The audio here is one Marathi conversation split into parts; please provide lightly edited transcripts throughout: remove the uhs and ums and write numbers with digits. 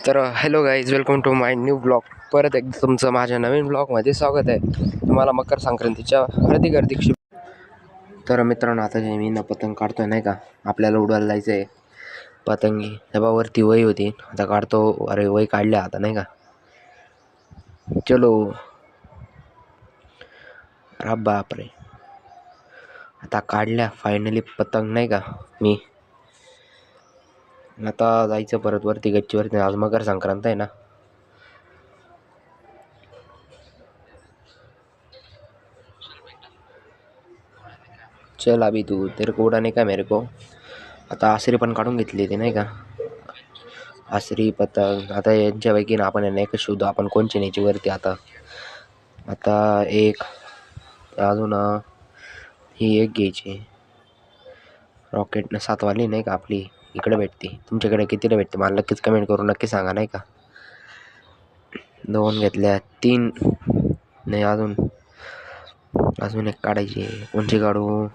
तर hello guys, welcome to my new blog. परत एकदा तुमचं माझ्या नवीन ब्लॉगमध्ये स्वागत आहे. तुम्हाला मकर संक्रांतीच्या हार्दिक तर मित्रांनो, आता मी ना पतंग काढतोय नाही का. आपल्याला उडवायला जायचं आहे पतंगी. वरती वही होती, आता काढतो. अरे वही काढल्या आता नाही का. चलो. अरे बापरे, आता काढल्या फायनली पतंग नाही का. मी आता जायचं परत वरती गच्चीवरती. आज मकर संक्रांत आहे ना. चल अभी तू तेरे को उडाने का मेरे को. आता आसरी पण काढून घेतली ती नाही का. आसरी पतंग आता यांच्यापैकी ना आपण यांना एकच शोधू. आपण कोणची न्यायची वरती. आता एक अजून ही एक घ्यायची. रॉकेटनं 7 वाली नाही का आपली इकडे भेटते. तुमच्याकडे कितीला भेटते मला नक्कीच कमेंट करून नक्की सांगा नाही का. 2 घेतल्या, 3 नाही, अजून एक काढायची. कोणची काढू.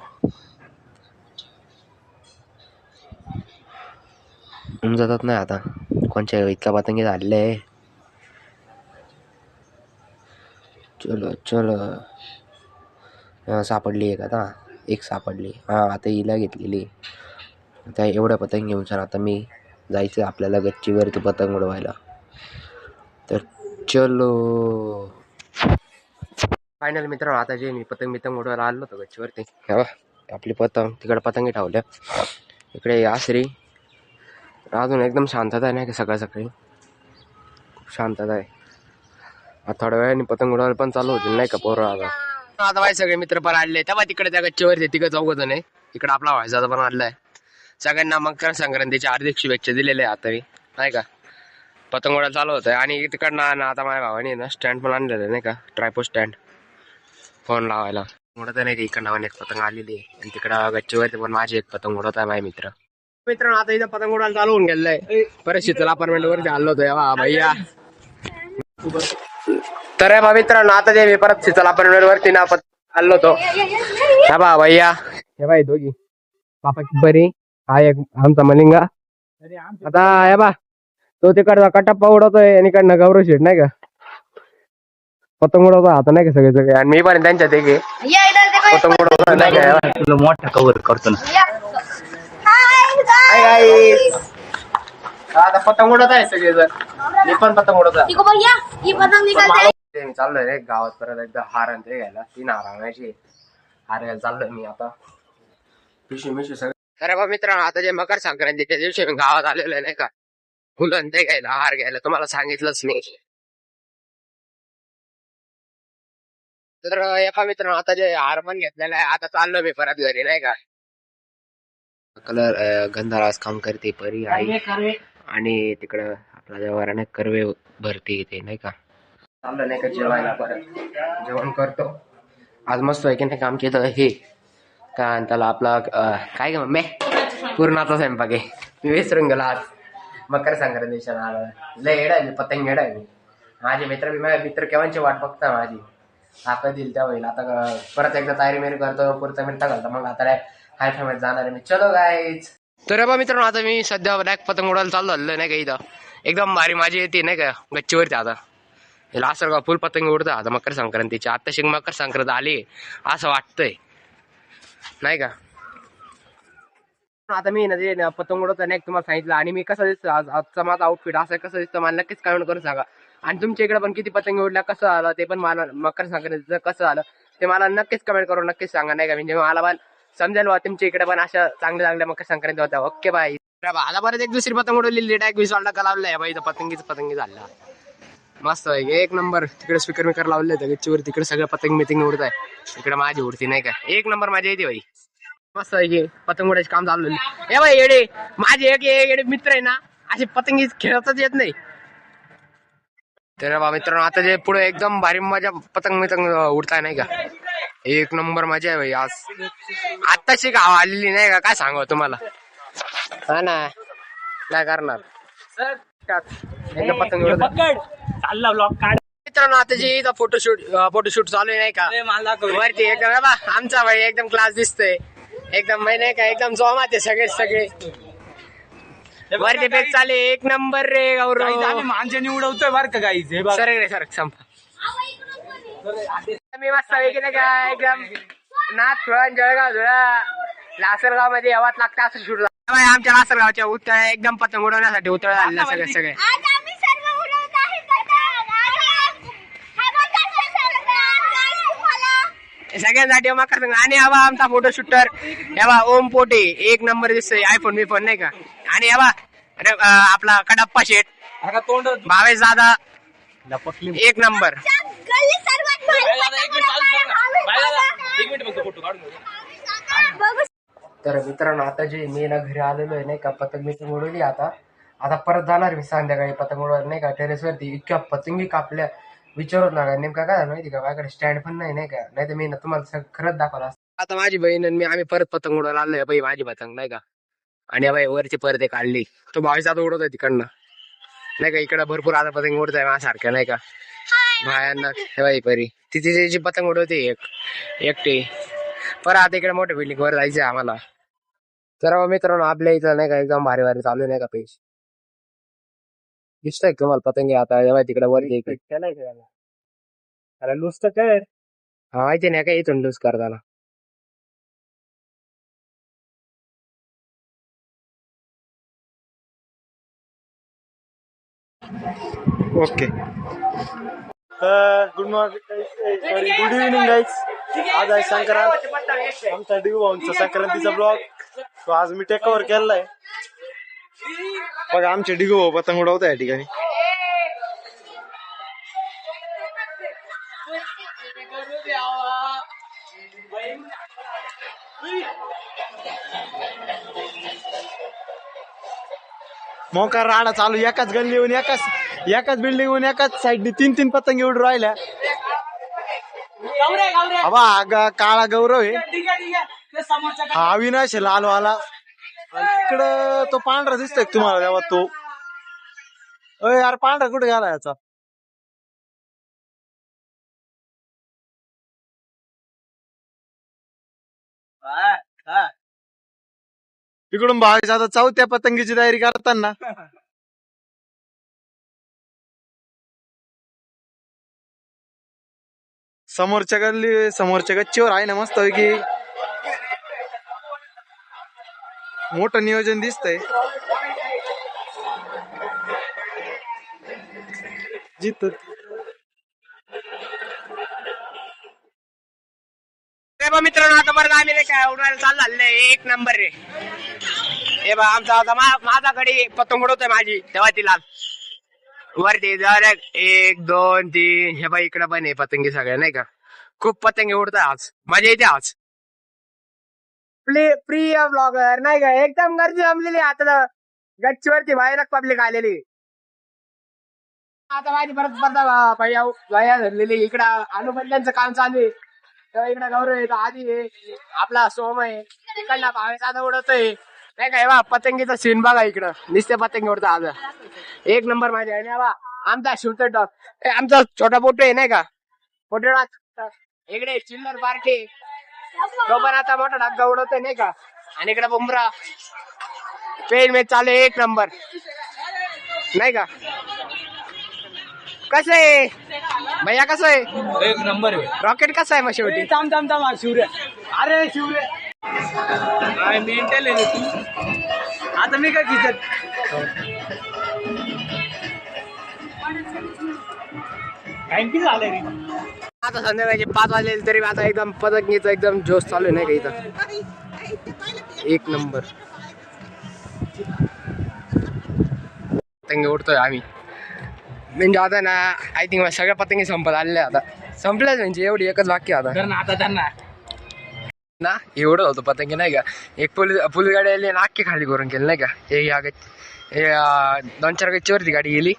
जातात नाही आता कोणच्या इतका पतंगी झालेला आहे. चलो सापडली एक. आता एक सापडली. आता हिला घेतलेली. आता एवढ्या पतंग घेऊन आता मी जायचं आपल्याला गच्चीवरती पतंग उडवायला. तर चलो. फायनल मित्रांनो, आता जे मी पतंग उडवायला आलो होतो गच्चीवरती. आपली पतंग तिकडे पतंगी ठेवल्या. इकडे आसरी. अजून एकदम शांतता आहे नाही का. सकाळी खूप शांतता आहे. आता थोड्या वेळाने पतंग उडवायला पण चालू होतील नाही का पोरं. आता बाई सगळे मित्र पण आले. तेव्हा तिकडे त्या गच्चीवरती 3-4 जण आहे. इकडे आपला व्हायचा पण आलाय. सगळ्यांना मकर संक्रांतीच्या हार्दिक शुभेच्छा दिलेल्या आहे आता नाही का. पतंग उडायला चालू होतं. आणि तिकडनं ना आता माझ्या भावाने ना स्टँड पण आणलेलं आहे नाही का. ट्रायपॉड स्टँड फोन लावायला. उडत नाही का. इकडनं एक पतंग आलेली आहे. आणि तिकडं गच्चीवरती पण माझी एक पतंग उडवत आहे माझे मित्रांनो. आता इथं पतंग उडायला चालू होऊन गेलेलं आहे. परत शीतल अपार्टमेंट वरती आलो होतो भैया. तर मित्रांनो, आता ते मी परत शीतल अपार्टमेंट वरती ना आलो होतो. भैया हे बाई दोघी पापा बरी. हा एक आमचा मलिंगा. आता हे बा तो तिकडचा कटप्पा उडवतोय आणि इकडनं गौरव शेठ नाही का पतंग उडवतो आता नाही का. सगळे आणि मी पण त्यांच्यात एक पतंग उडवतो नाही का. तुला मोठा कव्हर करतो ना. आता पतंग उडत आहे सगळेजण. मी पण पतंग उडवत आहे. मी चाललोय रे गावात परत एकदा हार आणि ते घ्यायला. 3 हार आणायची. हार घ्यायला चाललोय मी आता. पिशवी सगळं. अरे मित्रांनो, आता जे मकर संक्रांतीच्या दिवशी मी गावात आलेलो आहे नाही का. फुलं ते घ्यायला, हार घ्यायला. तुम्हाला सांगितलंच नाही. तर एका मित्रांनो, आता जे हार पण घेतलेला आहे. आता चाललो मी परत घरी नाही का. कलर गंधारास काम करते परी आई. आणि तिकडं आपला जेव्हा कर्वे भरती येते नाही का. चाललं नाही का जेवायला. परत जेवण करतो. आज मस्त आहे की नाही काम केलं हे काय त्याला आपला काय मम्मी पूर्णाचा स्वयंपाक आहे. मी विसरून गेलो आज मकर संक्रांतीच्या. लय येडा आहे मी, पतंग येडा आहे मी. माझे मित्र केव्हाची वाट बघता माझी. आता दिल त्या होईल. आता परत एकदा तयारी करतो. पुढचा मिनिटा घालतो. मग आता हाय फॅमिली जाणार आहे मी. चलो गाईज. तर मित्रांनो, आता मी सध्या ब्लॅक पतंग उडायला चाललो नाही का. इथं एकदम भारी माझी येते नाही का गच्चीवरती. आता लास्ट का फुल पतंग उडता आता मकर संक्रांतीच्या. आता मकर संक्रांत आली असं वाटतंय नाही का. आता मी ना पतंग उडवत नाही तुम्हाला सांगितलं. आणि मी कसं दिसतं आजचा माझा आउटफिट असं कसं दिसतं मला नक्कीच कमेंट करून सांगा. आणि तुमच्या इकडे पण किती पतंग उडल्या, कसं आलं ते पण मला मकर संक्रांतीचं कसं आलं ते मला नक्कीच कमेंट करून नक्कीच सांगा नाही का. म्हणजे मला पण समजेल तुमच्या इकडे पण अशा चांगल्या मकर संक्रांती होत्या. Okay bye. आता परत एक दुसरी पतंग उडवलेली. डायरेक्ट 20 वाला का लावलाय बाई. पतंगी झाला मस्त आहे एक नंबर. तिकडे स्पीकर लावले होते गच्चीवर. तिकडे सगळं पतंग उडत आहे. इकडे माझी उडती नाही का. एक नंबर माझी येते बाई. मस्त आहे की पतंग उडायचे काम चालू आहे. बाई येडे माझे एक येडे मित्र आहे ना, असे पतंगी खेळतच येत नाही. तर मित्रांनो, आता जे पुढे एकदम भारी मजा पतंग उडताय नाही का. एक नंबर मजा आहे भाई. आज आत्ताशी गाव आलेली नाही का. काय सांगावं तुम्हाला. हा ना काय करणार. पतंग मित्रांनो, आता जे इथं फोटोशूट चालू आहे नाही का. वरती एकदम आमचा भाई एकदम क्लास दिसतोय. एकदम नाही का. एकदम जोमात आहे सगळे. वरती पेच चाले एक नंबर रे गौरव. माणसाने उडवतोय बर का गाईच हे बघ. सर रे सर संपा. मी मस्त वेगळे काय एकदम नाथ फळण जळगाव धुळा लासलगाव मध्ये हवात लागतं असं शूट झालं. आमच्या लासलगावच्या उत्तळ एकदम पतंग उडवण्यासाठी उत्तळ झालेला सगळे सगळे. आज आम्ही सर्व उडवत आहे सगळ्यांसाठी मकर संघ आणि हवा आमचा फोटो शूटर हवा ओम पोटे एक नंबर दिसतोय आयफोन बिफोन नाही का. आणि हवा आपला कडप्पा शेठ तोंड भावेश दादा एक नंबर. तर मित्रांनो आता जे मी ना घरी आलेलो आहे नाही का पतंग मीटिंग उडवली. आता परत जाणार मी संध्याकाळी पतंग उडवायला नाही का टेरेसवरती. इतक्या पतंगी कापल्या विचारत ना नेमका काय झालं माहिती का माझ्याकडे स्टँड पण नाही का. नाही तर मी ना तुम्हाला खरंच दाखवलं असतं. आता माझी बहीण आणि मी आम्ही परत पतंग उडवायला आलोय बाई माझी पतंग नाही का. आणि बाई वरची परदे काढली तो भावेश आता उडवतोय तिकडनं नाही का. इकडं भरपूर आता पतंग उडत आहे माझ्यासारख्या नाही का बायांना. हे बाई परी तिची पतंग उडवते एकटी. परत आता इकडे मोठ्या बिल्डिंग वर जायचं आम्हाला. तर मित्रांनो आपल्या इथं नाही का एकदम भारी भारी चालू नाही का पैसे दिसतंय तुम्हाला पतंगी. आता तिकडे वरती लूज तर कर. हा माहिती नाही का इथून लूज करताना. Okay. Good morning sorry good evening guys. आज आहे संक्रांत आमचा डिगू भाऊंचा संक्रांतीचा ब्लॉग. तो आज मी टेक ओव्हर केलाय. बघा आमचे डिगू भाऊ पतंग उडवत या ठिकाणी. मोका राडा चालू एकाच गल्ली येऊन एकाच बिल्डिंग येऊन एकाच साईडने तीन पतंगी उडून राहिल्या. अबा काळा गौरव आहे हा अविनाश आहे लालवाला. तिकडं तो पांढरा दिसतोय तुम्हाला तेव्हा तो. अय यार पांढरा कुठे गेला याचा. तिकडून भावेश आता चौथ्या पतंगीची तयारी करताना. समोरच्या गच्चीवर आहे ना मस्त की मोठं नियोजन दिसतंय. जित मित्रांनो आता परत आम्ही नाही काय उडवायला चालू झालंय एक नंबर रे. हे बा आमचा आता माझ्याकडे पतंग उडवतोय माझी तेव्हा ती लाल वरती जर 1 2 3 हे बाई इकडं पण आहे पतंगी सगळ्या नाही का. खूप पतंगी उडतोय आज मजा येते आज. प्रिय ब्लॉगर नाही का एकदम गर्दी जमलेली आता गच्चीवरती भयानक पब्लिक आलेली. आता माझी परत स्पर्धा भैया धरलेली. इकडं अनुबंधांचं काम चालू आहे. तेव्हा इकडं गौरव आहे आधी आहे आपला सोम आहे इकडला भावेश आता उडवतोय नाही का. बा पतंगीचा सीन बघा इकडं नुसते पतंगी उडतं आज एक नंबर माझ्या. आणि बा आमचा शूटर डॉग आमचा छोटा पोटो आहे नाही का. पोटो इकडे चिल्लर पार्टी तो पण आता मोठा डागा उडवतोय नाही का. आणि इकडे बुमरा पेन मॅच चालू एक नंबर नाही का. कसं आहे भैया कसं आहे एक नंबर रॉकेट कसं आहे मग शेवटी. शिवरे अरे शिवरे मेंटल आहे तू. आता मी काय खिचत थँक्यू झालं रे. आता संध्याकाळचे 5 वाजले तरी आता एकदम पतंगीचा एकदम जोश चालू आहे नाही का इथं एक नंबर पतंगी उडतोय आम्ही. म्हणजे आता ना आय थिंक सगळ्या पतंगी संपत आलेल्या आता संपल्याच म्हणजे एवढी एकच वाक्य आता ना एवढं होतं पतंगी नाही का. एक पोलीस गाडी आली आणि अख्खी खाली करून केली नाही का. हे 2-4 गच्चीवरती गाडी गेली.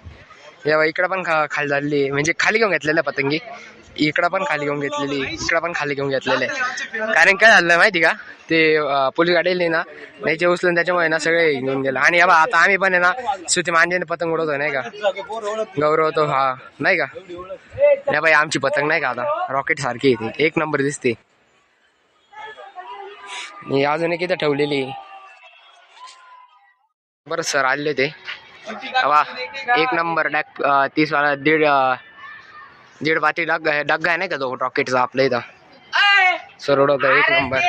इकडं पण खाली झालेली म्हणजे खाली घेऊन घेतलेल्या पतंगी. इकडं पण खाली घेऊन घेतलेली इकडं पण खाली घेऊन घेतलेले. कारण काय झालं माहिती का ते पोलीस गाडी आली ना त्याचे उचलून त्याच्यामुळे ना सगळे घेऊन गेलं. आणि आता आम्ही पण आहे ना सुती मांजेने पतंग उडवतोय नाही का. गौरव तो हा नाही का. नाही बाई आमची पतंग नाही का आता रॉकेट सारखी येते एक नंबर दिसते. अजून किती ठेवलेली बरं सर आले ते वा एक नंबर डॅक 30 वाला दीड पाती डग्गा आहे नाही का तो रॉकेटचा आपल्या इथं सर उडवतो एक नंबर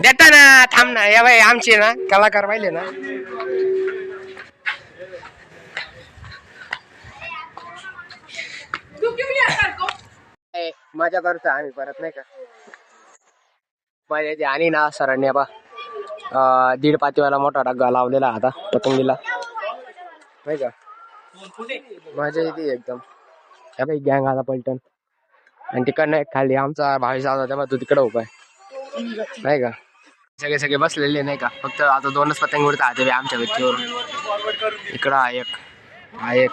देता ना थांब ना या बाई आमचे ना कलाकार पाहिले ना मजा करतो आम्ही परत नाही का मजा येते आणि ना सरांनी बा दीड पातीवाला मोठा डग्गा लावलेला आता पतंगीला नाही का मजा येते एकदम या बाई गँग आता पलटण आणि तिकडनं एक खाली आमचा भावी होता तेव्हा तू तिकडं उपाय नाही का सगळे बसलेले नाही का फक्त आता 2च पतंग उडतात ते आमच्या व्यक्तीवरून इकडं हा एक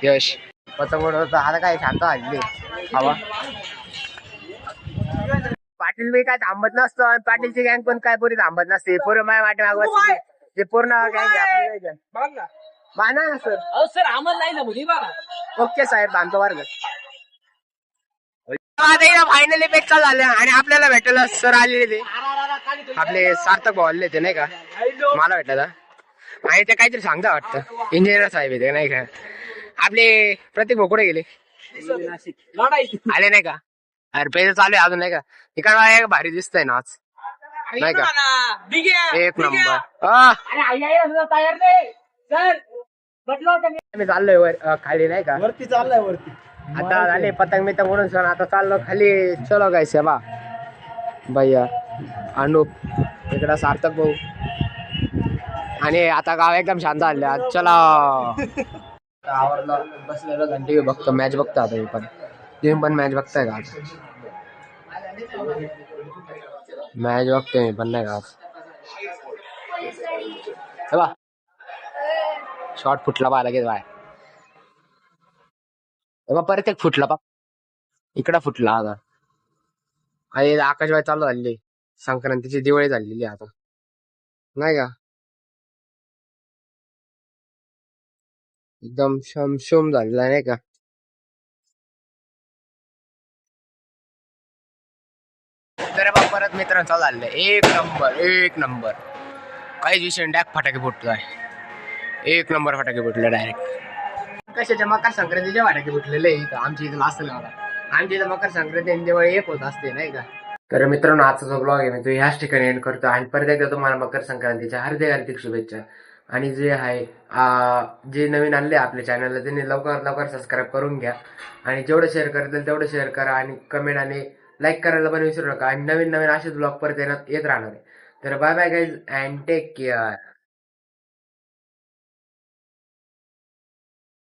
यश पतंग उडवतो आता काय शांत हल्ली हवा पाटील बी काय थांबत नसतो आणि पाटीलची गँग पण काय पुरी थांबत नसते पूर्ण माझ्या वाटे मागवत जे पूर्ण गँग बांधा ना सर सर आम्हाला नाही ना मुली बघा. ओके साहेब बांधतो वर्ग फायनली पेक्षा झाल्या आणि आपल्याला भेटायला सर आलेले ते आपले सार्थक भाऊ आले ते नाही का मला भेटायला आणि ते काहीतरी सांगता वाटतं इंजिनियर साहेब येते नाही का आपले प्रत्येक भाऊ कुठे गेले आले नाही का अरे पैसे चालू आहे अजून नाही का इकडं एक भारी दिसतंय ना आज नाही का एक नंबर तयार नाही सर मी चाललोय वर खाली नाही का वरती चाललाय वरती आता झाले पतंग बितंग उडून सण आता चाललो खाली चलो काय सेवा भैया अनुप इकडं सार्थक भाऊ आणि आता गाव एकदम शांत झाले चला आवरलं बसलेलो घंटी बघतो मॅच बघतो आता मी पण तुम्ही पण मॅच बघताय का मॅच बघतोय मी पण नाही का चला शॉर्ट फुटला बा लगेच बाय परत एक फुटला बा इकडं फुटला आता आणि आकाशबाई चालू झालेली संक्रांतीची दिवाळी झालेली आता नाही का एकदम शमशम झालेला नाही का तर बा परत मित्रांचा झालेलं एक नंबर काहीच विषय डॅक फटाके फुटलाय एक नंबर फटाके फुटले डायरेक्ट कशाच्या मकर संक्रांतीच्या फटाके फुटलेले इथं आमच्या इथं असं लावला आमच्या इथं मकर संक्रांती आणि दिवाळी एक होत असते नाही का तर मित्रांनो आजचा जो ब्लॉग आहे मी तो ह्याच ठिकाणी एंड करतो आणि परत एकदा तुम्हाला मकर संक्रांतीच्या हार्दिक शुभेच्छा आणि जे आहे जे नवीन आणले आपल्या चॅनलला त्यांनी लवकर सबस्क्राईब करून घ्या आणि जेवढं शेअर करतील तेवढं शेअर करा आणि कमेंट आणि लाईक करायला पण विसरू नका आणि नवीन असेच ब्लॉग परत येत राहणार आहे तर bye bye guys and take care.